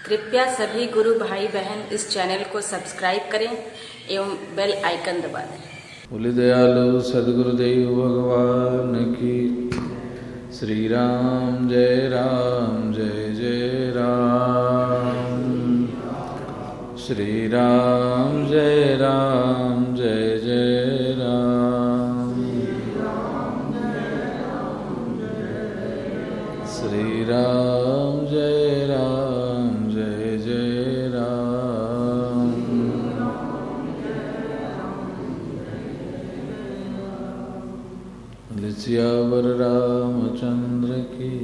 कृपया सभी गुरु भाई बहन इस चैनल को सब्सक्राइब करें एवं बेल आइकन दबा दें। बोले दयालु सदगुरुदेव भगवान की। श्री राम जय राम, श्री राम जय राम, श्री राम जय राम, जय राम। सियावर रामचंद्र की।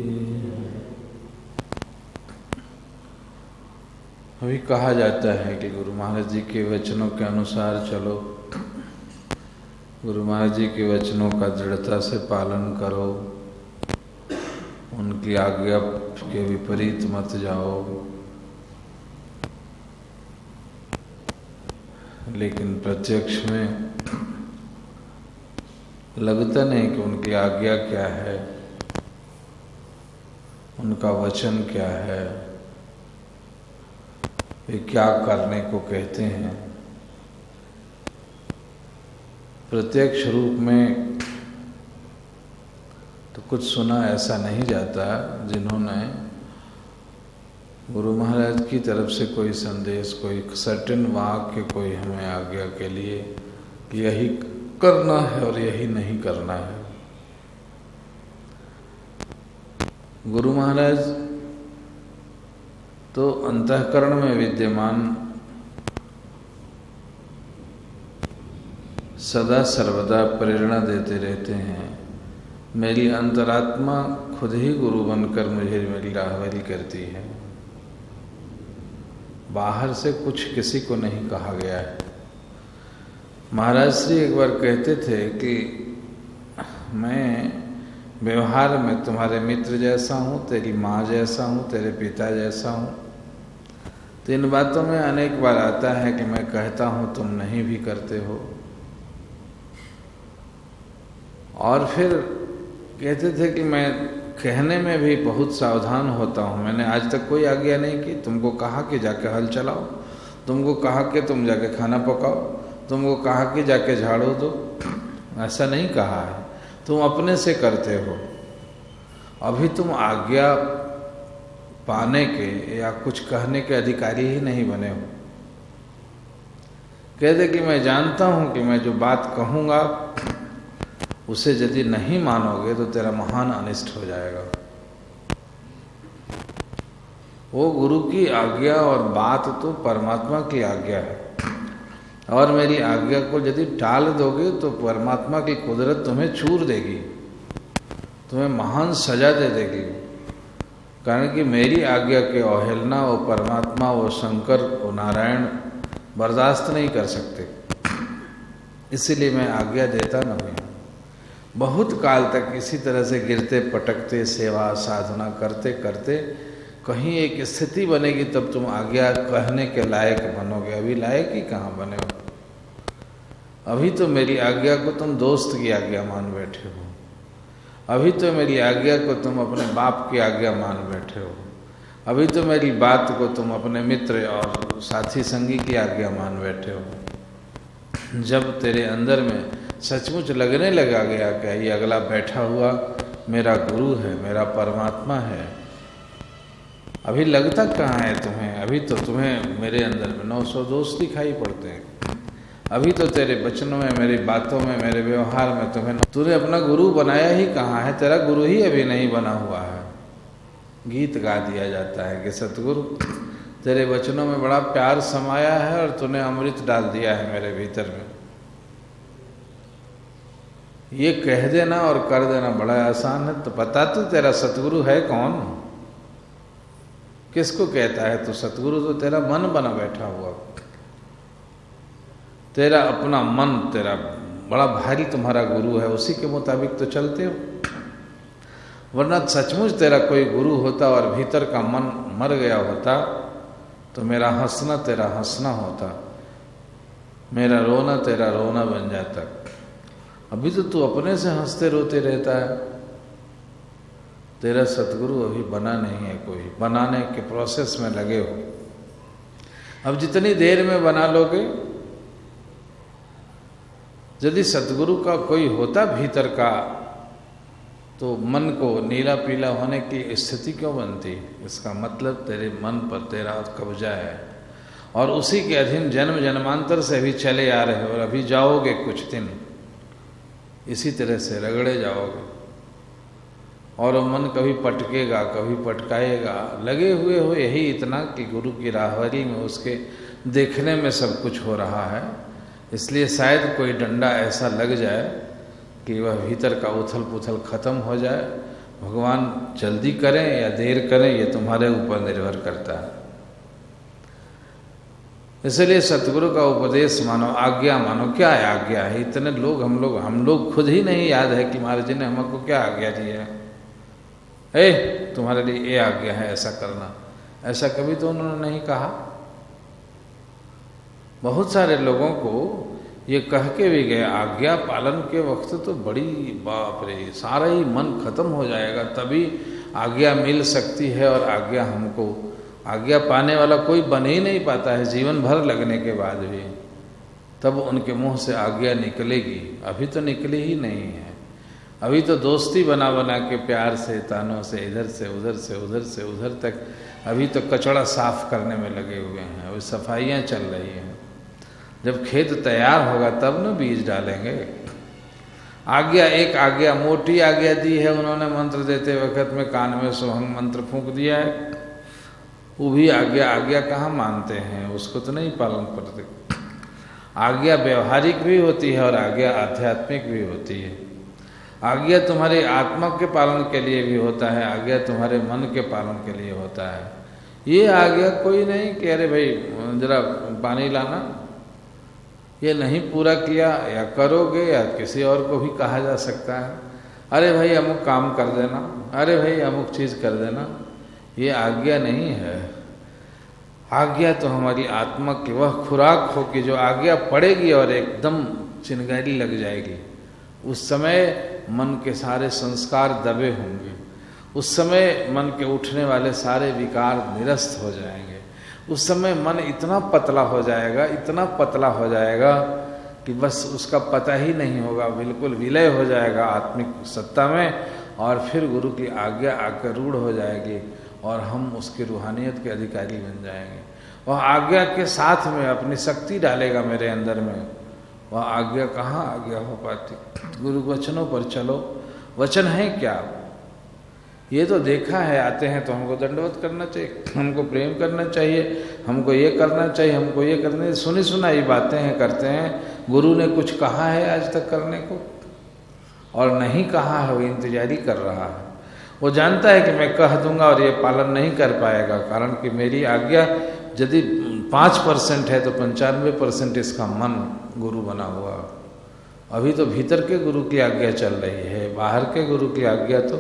अभी कहा जाता है कि गुरु महाराज जी के वचनों के अनुसार चलो, गुरु महाराज जी के वचनों का दृढ़ता से पालन करो, उनकी आज्ञा के विपरीत मत जाओ। लेकिन प्रत्यक्ष में लगता नहीं कि उनकी आज्ञा क्या है, उनका वचन क्या है, वे क्या करने को कहते हैं। प्रत्यक्ष रूप में तो कुछ सुना ऐसा नहीं जाता जिन्होंने गुरु महाराज की तरफ से कोई संदेश, कोई सर्टेन वाक्य, कोई हमें आज्ञा के लिए यही करना है और यही नहीं करना है। गुरु महाराज तो अंतःकरण में विद्यमान सदा सर्वदा प्रेरणा देते रहते हैं। मेरी अंतरात्मा खुद ही गुरु बनकर मुझे मेरी राहबरी करती है। बाहर से कुछ किसी को नहीं कहा गया है। महाराज श्री एक बार कहते थे कि मैं व्यवहार में तुम्हारे मित्र जैसा हूँ, तेरी माँ जैसा हूँ, तेरे पिता जैसा हूँ। तो इन बातों में अनेक बार आता है कि मैं कहता हूँ तुम नहीं भी करते हो। और फिर कहते थे कि मैं कहने में भी बहुत सावधान होता हूँ। मैंने आज तक कोई आज्ञा नहीं की। तुमको कहा कि जाके हल चलाओ, तुमको कहा कि तुम जाके खाना पकाओ, तुमको कहा कि जाके झाड़ू दो, ऐसा नहीं कहा है। तुम अपने से करते हो। अभी तुम आज्ञा पाने के या कुछ कहने के अधिकारी ही नहीं बने हो। कहते कि मैं जानता हूं कि मैं जो बात कहूंगा उसे यदि नहीं मानोगे तो तेरा महान अनिष्ट हो जाएगा। वो गुरु की आज्ञा और बात तो परमात्मा की आज्ञा है, और मेरी आज्ञा को यदि टाल दोगे तो परमात्मा की कुदरत तुम्हें चूर देगी, तुम्हें महान सजा दे देगी। कारण कि मेरी आज्ञा के अवहेलना वो परमात्मा, वो शंकर, वो नारायण बर्दाश्त नहीं कर सकते। इसीलिए मैं आज्ञा देता नहीं। बहुत काल तक इसी तरह से गिरते पटकते सेवा साधना करते करते कहीं एक स्थिति बनेगी, तब तुम आज्ञा कहने के लायक बनोगे। अभी लायक ही कहाँ बने हो। अभी तो मेरी आज्ञा को तुम दोस्त की आज्ञा मान बैठे हो। अभी तो मेरी आज्ञा को तुम अपने बाप की आज्ञा मान बैठे हो। अभी तो मेरी बात को तुम अपने मित्र और साथी संगी की आज्ञा मान बैठे हो। जब तेरे अंदर में सचमुच लगने लगा गया कि ये अगला बैठा हुआ मेरा गुरु है, मेरा परमात्मा है। अभी लगता कहाँ है तुम्हें? अभी तो तुम्हें मेरे अंदर में 900 दोस्त दिखाई पड़ते हैं। अभी तो तेरे वचनों में, मेरी बातों में, मेरे व्यवहार में तूने अपना गुरु बनाया ही कहाँ है? तेरा गुरु ही अभी नहीं बना हुआ है। गीत गा दिया जाता है कि सतगुरु तेरे वचनों में बड़ा प्यार समाया है और तूने अमृत डाल दिया है मेरे भीतर में। ये कह देना और कर देना बड़ा आसान है। तो पता तो तेरा सतगुरु है कौन? किसको कहता है तू सतगुरु? तो तेरा मन बना बैठा हुआ, तेरा अपना मन, तेरा बड़ा भारी तुम्हारा गुरु है। उसी के मुताबिक तो चलते हो। वरना सचमुच तेरा कोई गुरु होता और भीतर का मन मर गया होता तो मेरा हंसना तेरा हंसना होता, मेरा रोना तेरा रोना बन जाता। अभी तो तू अपने से हंसते रोते रहता है। तेरा सतगुरु अभी बना नहीं है, कोई बनाने के प्रोसेस में लगे हो। अब जितनी देर में बना लोगे, यदि सतगुरु का कोई होता भीतर का, तो मन को नीला पीला होने की स्थिति क्यों बनती? इसका मतलब तेरे मन पर तेरा कब्जा है और उसी के अधीन जन्म जन्मांतर से अभी चले आ रहे हो और अभी जाओगे कुछ दिन इसी तरह से रगड़े जाओगे। और वो मन कभी पटकेगा कभी पटकाएगा, लगे हुए हो यही इतना कि गुरु की राहबरी में उसके देखने में सब कुछ हो रहा है। इसलिए शायद कोई डंडा ऐसा लग जाए कि वह भीतर का उथल पुथल खत्म हो जाए। भगवान जल्दी करें या देर करें ये तुम्हारे ऊपर निर्भर करता है। इसलिए सतगुरु का उपदेश मानो, आज्ञा मानो। क्या है आज्ञा है? इतने लोग हम लोग खुद ही नहीं याद है कि महाराज जी ने हमको क्या आज्ञा दी है। तुम्हारे लिए ये आज्ञा है ऐसा करना, ऐसा कभी तो उन्होंने नहीं कहा। बहुत सारे लोगों को ये कह के भी गए, आज्ञा पालन के वक्त तो बड़ी बाप रे सारा ही मन खत्म हो जाएगा, तभी आज्ञा मिल सकती है। और आज्ञा हमको, आज्ञा पाने वाला कोई बन ही नहीं पाता है जीवन भर लगने के बाद भी, तब उनके मुंह से आज्ञा निकलेगी। अभी तो निकली ही नहीं है। अभी तो दोस्ती बना बना के प्यार से तानों से इधर से उधर से उधर से उधर तक अभी तो कचड़ा साफ करने में लगे हुए हैं। अभी सफाइयाँ चल रही हैं। जब खेत तैयार होगा तब न बीज डालेंगे। आज्ञा, एक आज्ञा मोटी आज्ञा दी है उन्होंने, मंत्र देते वक्त में कान में सोहंग मंत्र फूंक दिया है। वो भी आज्ञा कहाँ मानते हैं, उसको तो नहीं पालन करते। आज्ञा व्यवहारिक भी होती है और आज्ञा आध्यात्मिक भी होती है। आज्ञा तुम्हारे आत्मा के पालन के लिए भी होता है, आज्ञा तुम्हारे मन के पालन के लिए होता है। ये आज्ञा कोई नहीं कि अरे भाई जरा पानी लाना, ये नहीं पूरा किया या करोगे या किसी और को भी कहा जा सकता है, अरे भाई अमुक काम कर देना, अरे भाई अमुक चीज़ कर देना। ये आज्ञा नहीं है। आज्ञा तो हमारी आत्मा की वह खुराक हो कि जो आज्ञा पड़ेगी और एकदम चिंगारी लग जाएगी, उस समय मन के सारे संस्कार दबे होंगे। उस समय मन के उठने वाले सारे विकार निरस्त हो जाएंगे। उस समय मन इतना पतला हो जाएगा, इतना पतला हो जाएगा कि बस उसका पता ही नहीं होगा, बिल्कुल विलय हो जाएगा आत्मिक सत्ता में। और फिर गुरु की आज्ञा आकर रूढ़ हो जाएगी और हम उसकी रूहानियत के अधिकारी बन जाएंगे। वह आज्ञा के साथ में अपनी शक्ति डालेगा मेरे अंदर में। वह आज्ञा कहाँ आज्ञा हो पाती? गुरु वचनों पर चलो। वचन है क्या? ये तो देखा है, आते हैं तो हमको दंडवत करना चाहिए, हमको प्रेम करना चाहिए, हमको ये करना चाहिए, हमको ये करना चाहिए। सुनी सुनाई बातें हैं, करते हैं। गुरु ने कुछ कहा है आज तक करने को? और नहीं कहा है, वो इंतजारी कर रहा है। वो जानता है कि मैं कह दूंगा और ये पालन नहीं कर पाएगा, कारण कि मेरी आज्ञा यदि 5% है तो 95% इसका मन गुरु बना हुआ। अभी तो भीतर के गुरु की आज्ञा चल रही है, बाहर के गुरु की आज्ञा तो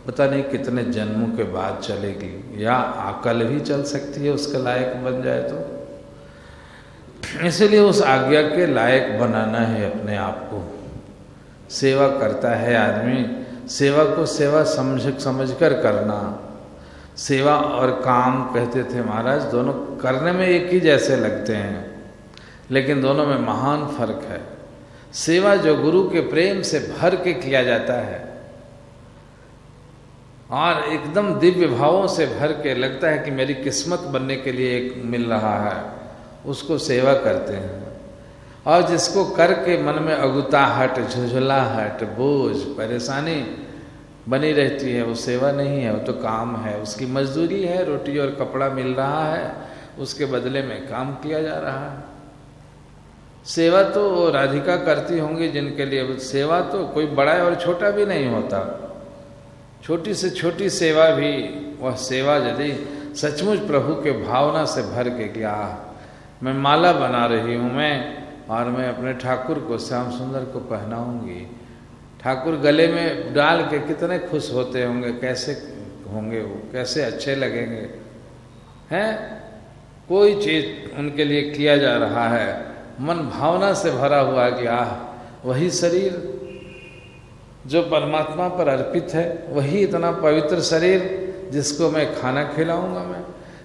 पता नहीं कितने जन्मों के बाद चलेगी, या कल भी चल सकती है उसके लायक बन जाए तो। इसलिए उस आज्ञा के लायक बनाना है अपने आप को। सेवा करता है आदमी, सेवा को सेवा समझ कर करना। सेवा और काम कहते थे महाराज, दोनों करने में एक ही जैसे लगते हैं, लेकिन दोनों में महान फर्क है। सेवा जो गुरु के प्रेम से भर के किया जाता है और एकदम दिव्य भावों से भर के लगता है कि मेरी किस्मत बनने के लिए एक मिल रहा है, उसको सेवा करते हैं। और जिसको करके मन में अगुताहट, झुझलाहट, बोझ, परेशानी बनी रहती है, वो सेवा नहीं है, वो तो काम है। उसकी मजदूरी है, रोटी और कपड़ा मिल रहा है, उसके बदले में काम किया जा रहा है। सेवा तो राधिका करती होंगी जिनके लिए, सेवा तो कोई बड़ा और छोटा भी नहीं होता। छोटी से छोटी सेवा भी वह सेवा यदि सचमुच प्रभु के भावना से भर के क्या, मैं माला बना रही हूँ मैं, और मैं अपने ठाकुर को, श्याम सुंदर को पहनाऊंगी। ठाकुर गले में डाल के कितने खुश होते होंगे, कैसे होंगे वो, कैसे अच्छे लगेंगे हैं। कोई चीज़ उनके लिए किया जा रहा है, मन भावना से भरा हुआ कि वही शरीर, जो परमात्मा पर अर्पित है वही इतना पवित्र शरीर जिसको मैं खाना खिलाऊंगा, मैं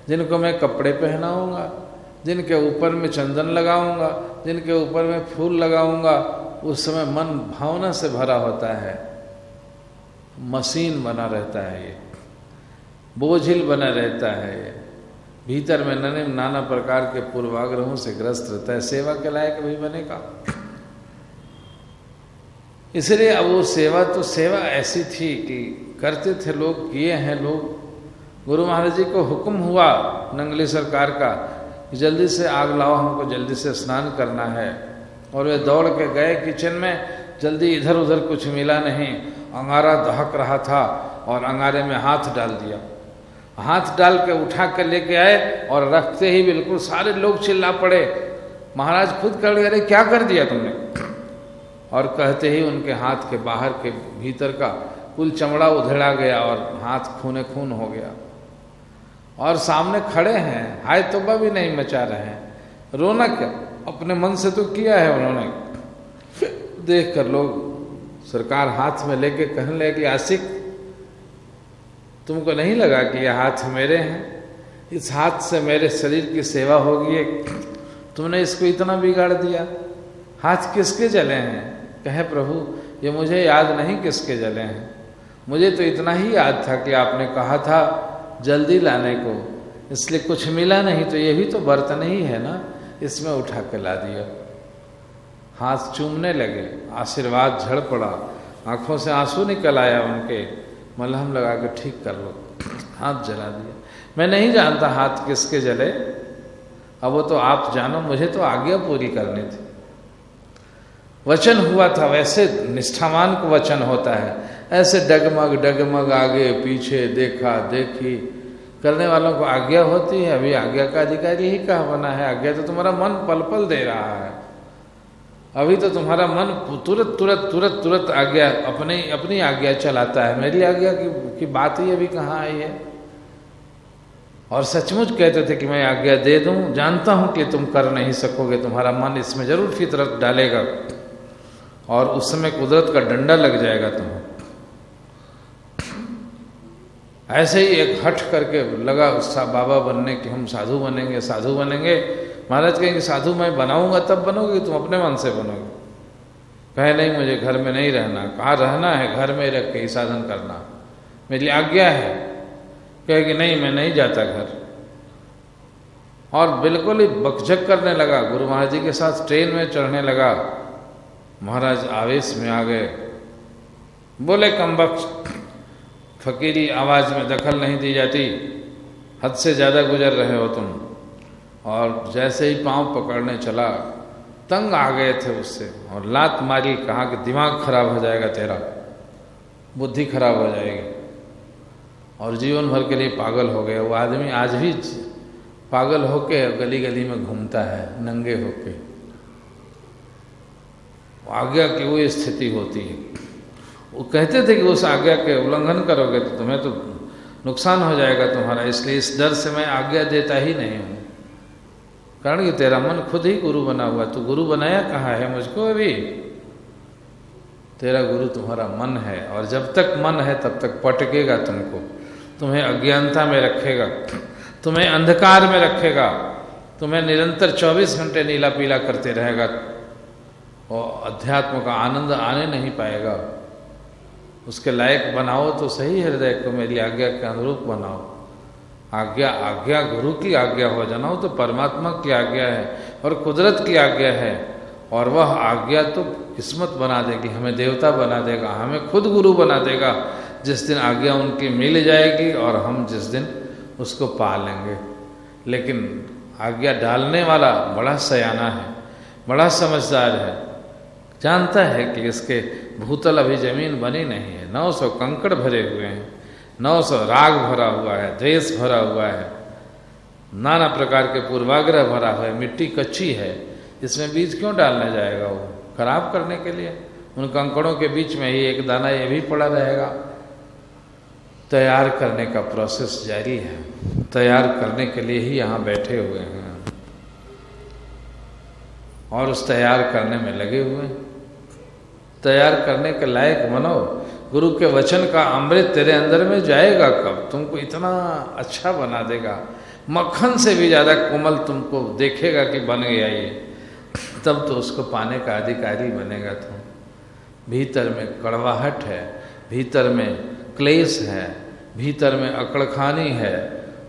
जिनको मैं कपड़े पहनाऊंगा, जिनके ऊपर में चंदन लगाऊंगा, जिनके ऊपर में फूल लगाऊंगा, उस समय मन भावना से भरा होता है। मशीन बना रहता है ये, बोझिल बना रहता है ये, भीतर में नाना प्रकार के पूर्वाग्रहों से ग्रस्त रहता है, सेवा के लायक भी बनेगा। इसलिए अब वो सेवा तो सेवा ऐसी थी कि करते थे लोग, किए हैं लोग। गुरु महाराज जी को हुक्म हुआ नंगली सरकार का कि जल्दी से आग लाओ, हमको जल्दी से स्नान करना है। और वे दौड़ के गए किचन में, जल्दी इधर उधर कुछ मिला नहीं, अंगारा दहक रहा था और अंगारे में हाथ डाल दिया। हाथ डाल के उठा के लेके आए और रखते ही बिल्कुल सारे लोग चिल्ला पड़े। महाराज खुद कर गए, क्या कर दिया तुमने? और कहते ही उनके हाथ के बाहर के भीतर का कुल चमड़ा उधेड़ा गया और हाथ खूने खून हो गया। और सामने खड़े हैं, हाय तौबा भी नहीं मचा रहे हैं। रोना क्या, अपने मन से तो किया है उन्होंने। देख कर लोग सरकार हाथ में लेके कहने लगे कि आशिक, तुमको नहीं लगा कि यह हाथ मेरे हैं? इस हाथ से मेरे शरीर की सेवा होगी, तुमने इसको इतना बिगाड़ दिया। हाथ किसके जले हैं? कहे प्रभु ये मुझे याद नहीं किसके जले हैं, मुझे तो इतना ही याद था कि आपने कहा था जल्दी लाने को, इसलिए कुछ मिला नहीं तो ये भी तो बर्तन ही है ना, इसमें उठा के ला दिया। हाथ चूमने लगे, आशीर्वाद झड़ पड़ा, आंखों से आंसू निकल आया उनके। मलहम लगा के ठीक कर लो, हाथ जला दिया। मैं नहीं जानता हाथ किसके जले, अब वो तो आप जानो, मुझे तो आज्ञा पूरी करनी थी। वचन हुआ था, वैसे निष्ठावान को वचन होता है, ऐसे डगमग डगमग आगे पीछे देखा देखी करने वालों को आज्ञा होती है। अभी आज्ञा का अधिकारी ही कहाँ बना है? आज्ञा तो तुम्हारा मन पल पल दे रहा है। अभी तो तुम्हारा मन तुरंत तुरंत तुरंत तुरंत आज्ञा अपनी आज्ञा चलाता है। मेरी आज्ञा की बात ही अभी कहाँ आई है? और सचमुच कहते थे कि मैं आज्ञा दे दूं, जानता हूं कि तुम कर नहीं सकोगे, तुम्हारा मन इसमें जरूर फितरत डालेगा और उस समय कुदरत का डंडा लग जाएगा तुम्हें। ऐसे ही एक हठ करके लगा बाबा बनने की, हम साधु बनेंगे साधु बनेंगे। महाराज कहेंगे साधु मैं बनाऊंगा तब बनोगे, तुम अपने मन से बनोगे। कहे नहीं मुझे घर में नहीं रहना। कहाँ रहना है? घर में रख के ही साधन करना, मेरी आज्ञा है। कहे कि नहीं मैं नहीं जाता घर। और बिल्कुल ही बकझक करने लगा, गुरु महाराज जी के साथ ट्रेन में चढ़ने लगा। महाराज आवेश में आ गए, बोले कमबख्त, फकीरी आवाज में दखल नहीं दी जाती, हद से ज़्यादा गुजर रहे हो तुम। और जैसे ही पांव पकड़ने चला, तंग आ गए थे उससे और लात मारी। कहा कि दिमाग खराब हो जाएगा तेरा, बुद्धि खराब हो जाएगी और जीवन भर के लिए पागल हो गया। वो आदमी आज भी पागल होके गली गली में घूमता है नंगे होके। आज्ञा की वो स्थिति होती है। वो कहते थे कि उस आज्ञा के उल्लंघन करोगे तो तुम्हें तो नुकसान हो जाएगा तुम्हारा, इसलिए इस डर से मैं आज्ञा देता ही नहीं हूँ। कारण कि तेरा मन खुद ही गुरु बना हुआ, तू गुरु बनाया कहाँ है मुझको? अभी तेरा गुरु तुम्हारा मन है, और जब तक मन है तब तक पटकेगा तुमको, तुम्हें अज्ञानता में रखेगा, तुम्हें अंधकार में रखेगा, तुम्हें निरंतर 24 घंटे नीला पीला करते रहेगा और अध्यात्म का आनंद आने नहीं पाएगा। उसके लायक बनाओ तो सही हृदय को, मेरी आज्ञा के अनुरूप बनाओ। आज्ञा गुरु की आज्ञा हो जाना, वो तो परमात्मा की आज्ञा है और कुदरत की आज्ञा है। और वह आज्ञा तो किस्मत बना देगी, हमें देवता बना देगा, हमें खुद गुरु बना देगा जिस दिन आज्ञा उनकी मिल जाएगी और हम जिस दिन उसको पा लेंगे। लेकिन आज्ञा डालने वाला बड़ा सयाना है, बड़ा समझदार है, जानता है कि इसके भूतल अभी जमीन बनी नहीं है, 900 कंकड़ भरे हुए हैं, 900 राग भरा हुआ है, द्वेष भरा हुआ है, नाना प्रकार के पूर्वाग्रह भरा हुआ है, मिट्टी कच्ची है, इसमें बीज क्यों डालने जाएगा? वो खराब करने के लिए। उन कंकड़ों के बीच में ही एक दाना ये भी पड़ा रहेगा। तैयार करने का प्रोसेस जारी है, तैयार करने के लिए ही यहाँ बैठे हुए हैं और उस तैयार करने में लगे हुए हैं। तैयार करने के लायक बनो। गुरु के वचन का अमृत तेरे अंदर में जाएगा कब, तुमको इतना अच्छा बना देगा, मक्खन से भी ज़्यादा कोमल तुमको देखेगा कि बन गया ये, तब तो उसको पाने का अधिकारी बनेगा तुम। भीतर में कड़वाहट है, भीतर में क्लेश है, भीतर में अकड़खानी है,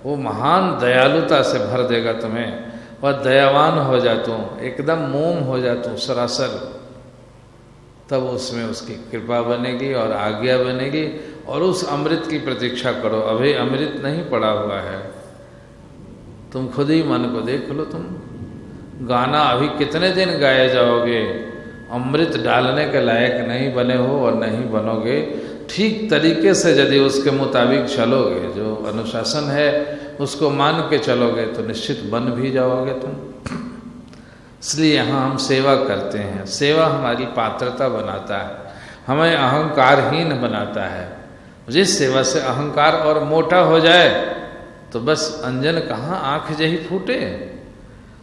वो महान दयालुता से भर देगा तुम्हें और दयावान हो जाता हूँ, एकदम मोम हो जाता हूँ सरासर। तब उसमें उसकी कृपा बनेगी और आज्ञा बनेगी और उस अमृत की प्रतीक्षा करो। अभी अमृत नहीं पड़ा हुआ है, तुम खुद ही मन को देख लो। तुम गाना अभी कितने दिन गाए जाओगे, अमृत डालने के लायक नहीं बने हो और नहीं बनोगे। ठीक तरीके से यदि उसके मुताबिक चलोगे, जो अनुशासन है उसको मान के चलोगे, तो निश्चित बन भी जाओगे तुम। इसलिए यहाँ हम सेवा करते हैं, सेवा हमारी पात्रता बनाता है, हमें अहंकारहीन बनाता है। जिस सेवा से अहंकार और मोटा हो जाए तो बस अंजन कहाँ आँख जही फूटे।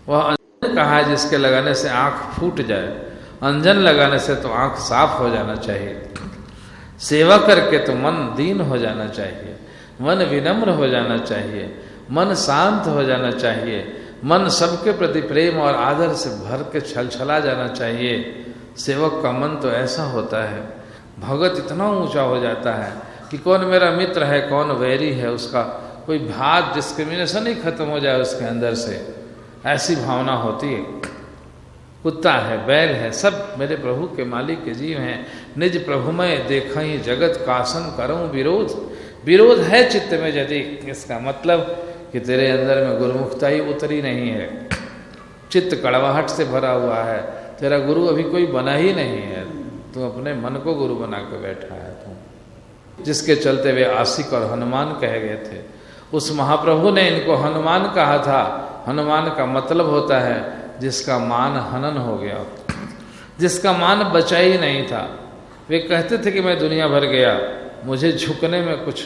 वह अंजन कहाँ है जिसके लगाने से आँख फूट जाए। अंजन लगाने से तो आँख साफ हो जाना चाहिए। सेवा करके तो मन दीन हो जाना चाहिए, मन विनम्र हो जाना चाहिए, मन शांत हो जाना चाहिए, मन सबके प्रति प्रेम और आदर से भर के छलछला जाना चाहिए। सेवक का मन तो ऐसा होता है, भगत इतना ऊंचा हो जाता है कि कौन मेरा मित्र है कौन वैरी है, उसका कोई भाव डिस्क्रिमिनेशन ही खत्म हो जाए उसके अंदर से, ऐसी भावना होती है। कुत्ता है, बैल है, सब मेरे प्रभु के मालिक के जीव हैं। निज प्रभु में देखई जगत कासन करूं विरोध। विरोध है चित्त में यदि, इसका मतलब कि तेरे अंदर में गुरुमुखता ही उतरी नहीं है, चित्त कड़वाहट से भरा हुआ है, तेरा गुरु अभी कोई बना ही नहीं है, तू अपने मन को गुरु बना के बैठा है तू। जिसके चलते वे आशिक और हनुमान कहे गए थे, उस महाप्रभु ने इनको हनुमान कहा था। हनुमान का मतलब होता है जिसका मान हनन हो गया, जिसका मान बचा ही नहीं था। वे कहते थे कि मैं दुनिया भर गया, मुझे झुकने में कुछ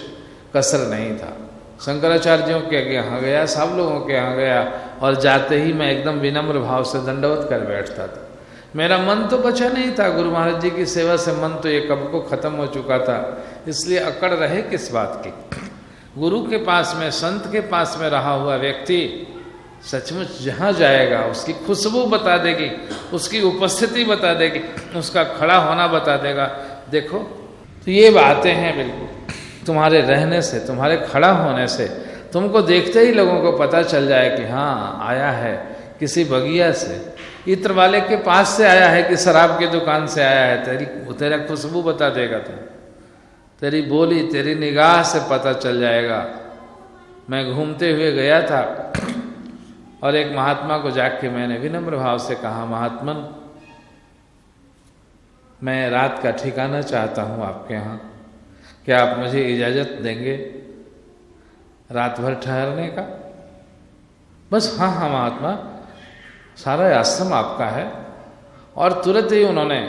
कसर नहीं था। शंकराचार्यों के यहाँ गया, सब लोगों के यहाँ गया, और जाते ही मैं एकदम विनम्र भाव से दंडवत कर बैठता था। मेरा मन तो बचा नहीं था, गुरु महाराज जी की सेवा से मन तो ये कब को खत्म हो चुका था। इसलिए अकड़ रहे किस बात की। गुरु के पास में, संत के पास में रहा हुआ व्यक्ति सचमुच जहाँ जाएगा उसकी खुशबू बता देगी, उसकी उपस्थिति बता देगी, उसका खड़ा होना बता देगा। देखो तो ये बातें हैं, बिल्कुल तुम्हारे रहने से, तुम्हारे खड़ा होने से, तुमको देखते ही लोगों को पता चल जाए कि हाँ आया है किसी बगिया से, इत्र वाले के पास से आया है कि शराब की दुकान से आया है। तेरा खुशबू बता देगा, तेरी बोली, तेरी निगाह से पता चल जाएगा। मैं घूमते हुए गया था और एक महात्मा को जाके मैंने विनम्र भाव से कहा, महात्मन मैं रात का ठिकाना चाहता हूँ आपके यहाँ, क्या आप मुझे इजाज़त देंगे रात भर ठहरने का? बस हाँ हाँ महात्मा, सारा आश्रम आपका है। और तुरंत ही उन्होंने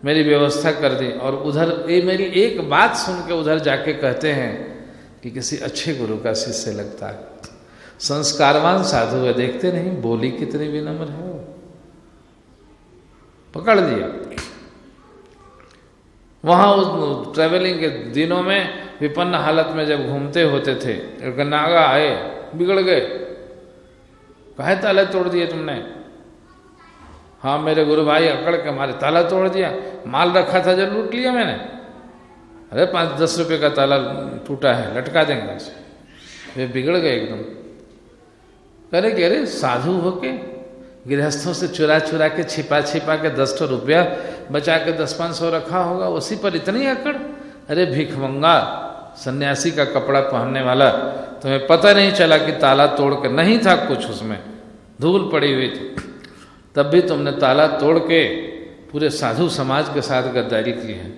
मेरी व्यवस्था कर दी। और उधर ये मेरी एक बात सुन के उधर जाके कहते हैं कि किसी अच्छे गुरु का शिष्य लगता है, संस्कारवान साधु है, देखते नहीं बोली कितनी विनम्र है। वो पकड़ लिया। वहाँ उस ट्रेवलिंग के दिनों में विपन्न हालत में जब घूमते होते थे, एक नागा आए, बिगड़ गए। काहे ताला तोड़ दिए तुमने? हाँ मेरे गुरु भाई अकड़ के मारे ताला तोड़ दिया, माल रखा था जब लूट लिया मैंने। अरे 5-10 रुपये का ताला टूटा है, लटका देंगे उसे। वे बिगड़ गए एकदम। करे कि अरे साधु होके गृहस्थों से चुरा चुरा के छिपा के 10 रुपया बचा के 10-500 रखा होगा, उसी पर इतनी अकड़। अरे भिखमंगा सन्यासी का कपड़ा पहनने वाला, तुम्हें पता नहीं चला कि ताला तोड़ के नहीं था कुछ, उसमें धूल पड़ी हुई थी, तब भी तुमने ताला तोड़ के पूरे साधु समाज के साथ गद्दारी की है।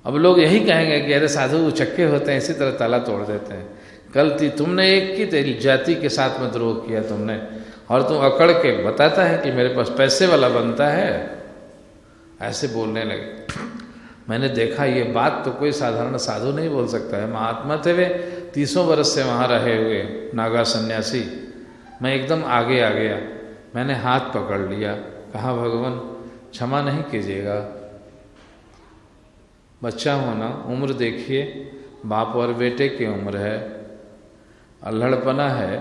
अब लोग यही कहेंगे कि अरे साधु उचक्के होते हैं, इसी तरह ताला तोड़ देते हैं। गलती तुमने एक की, तेरी जाति के साथ में द्रोह किया तुमने, और तुम अकड़ के बताता है कि मेरे पास पैसे वाला बनता है, ऐसे बोलने लगे। मैंने देखा ये बात तो कोई साधारण साधु नहीं बोल सकता है। महात्मा थे वे, 30 वर्ष से वहाँ रहे हुए नागा सन्यासी। मैं एकदम आगे आ गया, मैंने हाथ पकड़ लिया, कहा भगवान क्षमा नहीं कीजिएगा, बच्चा होना, उम्र देखिए, बाप और बेटे की उम्र है, अल्हड़पना है,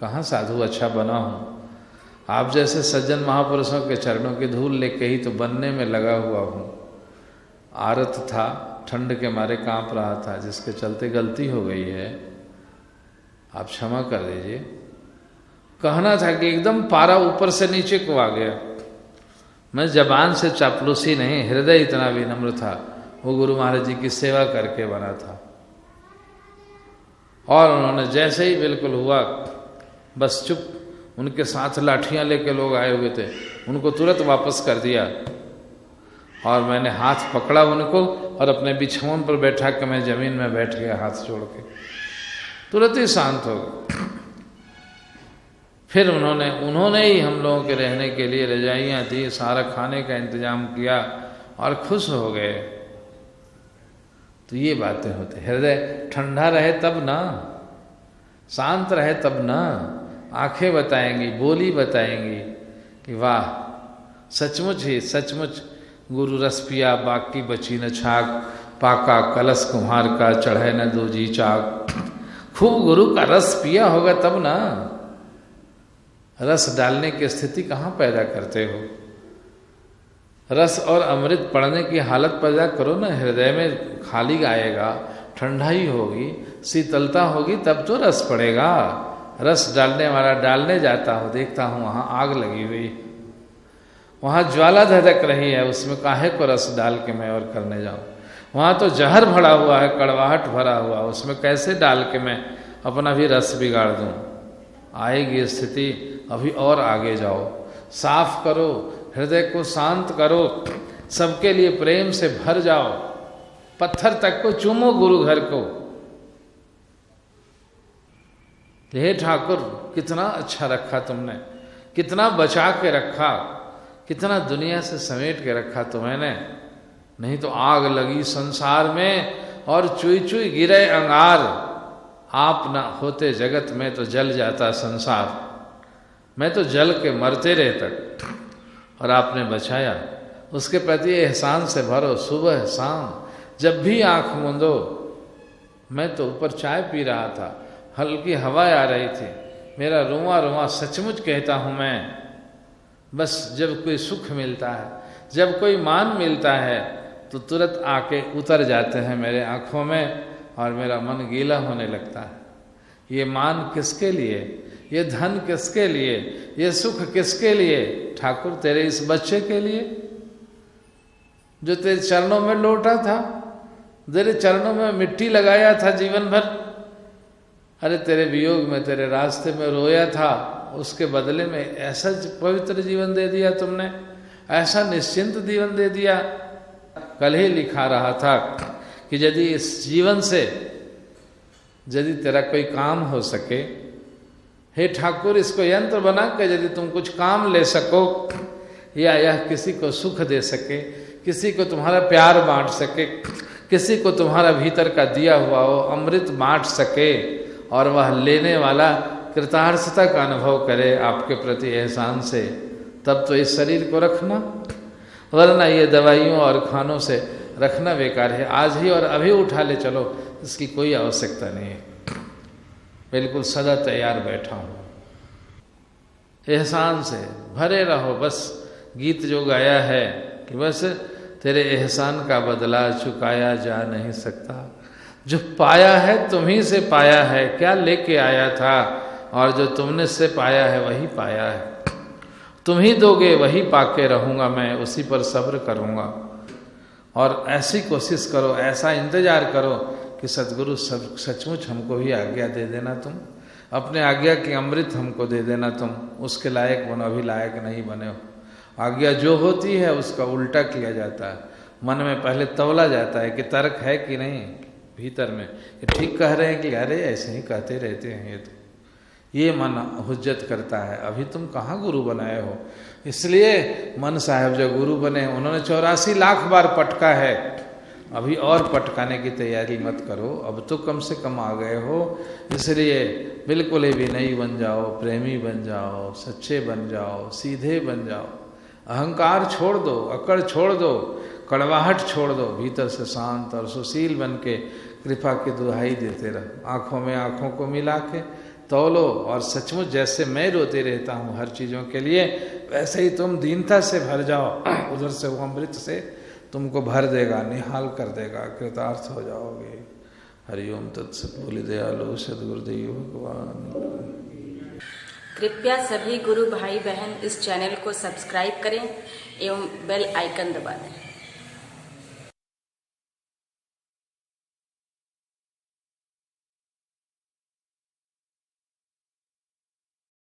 कहाँ साधु अच्छा बना हूँ। आप जैसे सज्जन महापुरुषों के चरणों की धूल लेके ही तो बनने में लगा हुआ हूँ। आरत था, ठंड के मारे कांप रहा था, जिसके चलते गलती हो गई है, आप क्षमा कर दीजिए। कहना था कि एकदम पारा ऊपर से नीचे को आ गया। मैं जबान से चापलूसी नहीं, हृदय इतना विनम्र था, वो गुरु महाराज जी की सेवा करके बना था। और उन्होंने जैसे ही बिल्कुल हुआ, बस चुप, उनके साथ लाठियां लेके लोग आए हुए थे, उनको तुरंत वापस कर दिया। और मैंने हाथ पकड़ा उनको और अपने बिछौन पर बैठा के मैं जमीन में बैठ गया हाथ जोड़ के, तुरंत ही शांत हो गए। फिर उन्होंने ही हम लोगों के रहने के लिए रजाइयाँ दी, सारा खाने का इंतजाम किया और खुश हो गए। तो ये बातें होती, हृदय ठंडा रहे तब ना, शांत रहे तब ना, आंखें बताएंगी, बोली बताएंगी कि वाह सचमुच ही सचमुच गुरु रस पिया बाकी बची न छाक, पाका कलश कुम्हार का चढ़े न दो जी चाक। खूब गुरु का रस पिया होगा तब ना। रस डालने की स्थिति कहाँ पैदा करते हो? रस और अमृत पड़ने की हालत पैदा करो ना, हृदय में खाली आएगा, ठंडाई होगी, शीतलता होगी, तब तो रस पड़ेगा। रस डालने वाला डालने जाता हूँ, देखता हूँ वहाँ आग लगी हुई, वहाँ ज्वाला धधक रही है, उसमें काहे को रस डाल के मैं और करने जाऊँ। वहाँ तो जहर भरा हुआ है, कड़वाहट भरा हुआ, उसमें कैसे डाल के मैं अपना भी रस बिगाड़ दूँ। आएगी स्थिति, अभी और आगे जाओ, साफ करो, हृदय को शांत करो, सबके लिए प्रेम से भर जाओ, पत्थर तक को चूमो गुरु घर को। हे ठाकुर कितना अच्छा रखा तुमने, कितना बचा के रखा, कितना दुनिया से समेट के रखा तुम्हें। नहीं तो आग लगी संसार में और चुई चुई गिरे अंगार। आप न होते जगत में तो जल जाता संसार, मैं तो जल के मरते रहे तक, और आपने बचाया। उसके प्रति एहसान से भरो, सुबह शाम जब भी आंख मूंदो। मैं तो ऊपर चाय पी रहा था, हल्की हवा आ रही थी, मेरा रुआ रुआ सचमुच कहता हूँ मैं। बस जब कोई सुख मिलता है, जब कोई मान मिलता है, तो तुरंत आके उतर जाते हैं मेरे आँखों में और मेरा मन गीला होने लगता है। ये मान किसके लिए, ये धन किसके लिए, ये सुख किसके लिए? ठाकुर तेरे इस बच्चे के लिए जो तेरे चरणों में लौटा था, तेरे चरणों में मिट्टी लगाया था जीवन भर। अरे तेरे वियोग में, तेरे रास्ते में रोया था, उसके बदले में ऐसा पवित्र जीवन दे दिया तुमने, ऐसा निश्चिंत जीवन दे दिया। कल ही लिखा रहा था कि यदि इस जीवन से यदि तेरा कोई काम हो सके, हे ठाकुर इसको यंत्र बना कर यदि तुम कुछ काम ले सको, या यह किसी को सुख दे सके, किसी को तुम्हारा प्यार बांट सके, किसी को तुम्हारा भीतर का दिया हुआ वो अमृत बांट सके, और वह लेने वाला कृतार्थता का अनुभव करे आपके प्रति एहसान से, तब तो इस शरीर को रखना, वरना ये दवाइयों और खानों से रखना बेकार है। आज ही और अभी उठा ले चलो, इसकी कोई आवश्यकता नहीं है। बिल्कुल सदा तैयार बैठा हूँ, एहसान से भरे रहो। बस गीत जो गाया है कि बस तेरे एहसान का बदला चुकाया जा नहीं सकता। जो पाया है तुम्ही से पाया है, क्या लेके आया था, और जो तुमने से पाया है वही पाया है। तुम ही दोगे वही पाके रहूँगा मैं, उसी पर सब्र करूँगा। और ऐसी कोशिश करो, ऐसा इंतजार करो कि सद्गुरु सचमुच हमको ही आज्ञा दे देना, तुम अपने आज्ञा की अमृत हमको दे देना। तुम उसके लायक बनो, अभी लायक नहीं बने हो। आज्ञा जो होती है उसका उल्टा किया जाता है, मन में पहले तौला जाता है कि तर्क है कि नहीं भीतर में, ये ठीक कह रहे हैं कि अरे ऐसे ही कहते रहते हैं, ये मन हुज्जत करता है। अभी तुम कहाँ गुरु बनाए हो? इसलिए मन साहब जो गुरु बने उन्होंने 84 लाख बार पटका है, अभी और पटकाने की तैयारी मत करो। अब तो कम से कम आ गए हो, इसलिए बिल्कुल ही विनयी बन जाओ, प्रेमी बन जाओ, सच्चे बन जाओ, सीधे बन जाओ, अहंकार छोड़ दो, अकड़ छोड़ दो, कड़वाहट छोड़ दो, भीतर से शांत और सुशील बन के कृपा की दुहाई देते रहो। आँखों में आँखों को मिला के तौलो और सचमुच जैसे मैं रोते रहता हूँ हर चीज़ों के लिए, वैसे ही तुम दीनता से भर जाओ। उधर से वो अमृत से तुमको भर देगा, निहाल कर देगा, कृतार्थ हो जाओगे। हरिओम तत्सत। बोली दयालु सद्गुरुदेव भगवान। कृपया सभी गुरु भाई बहन इस चैनल को सब्सक्राइब करें एवं बेल आइकन दबा दें।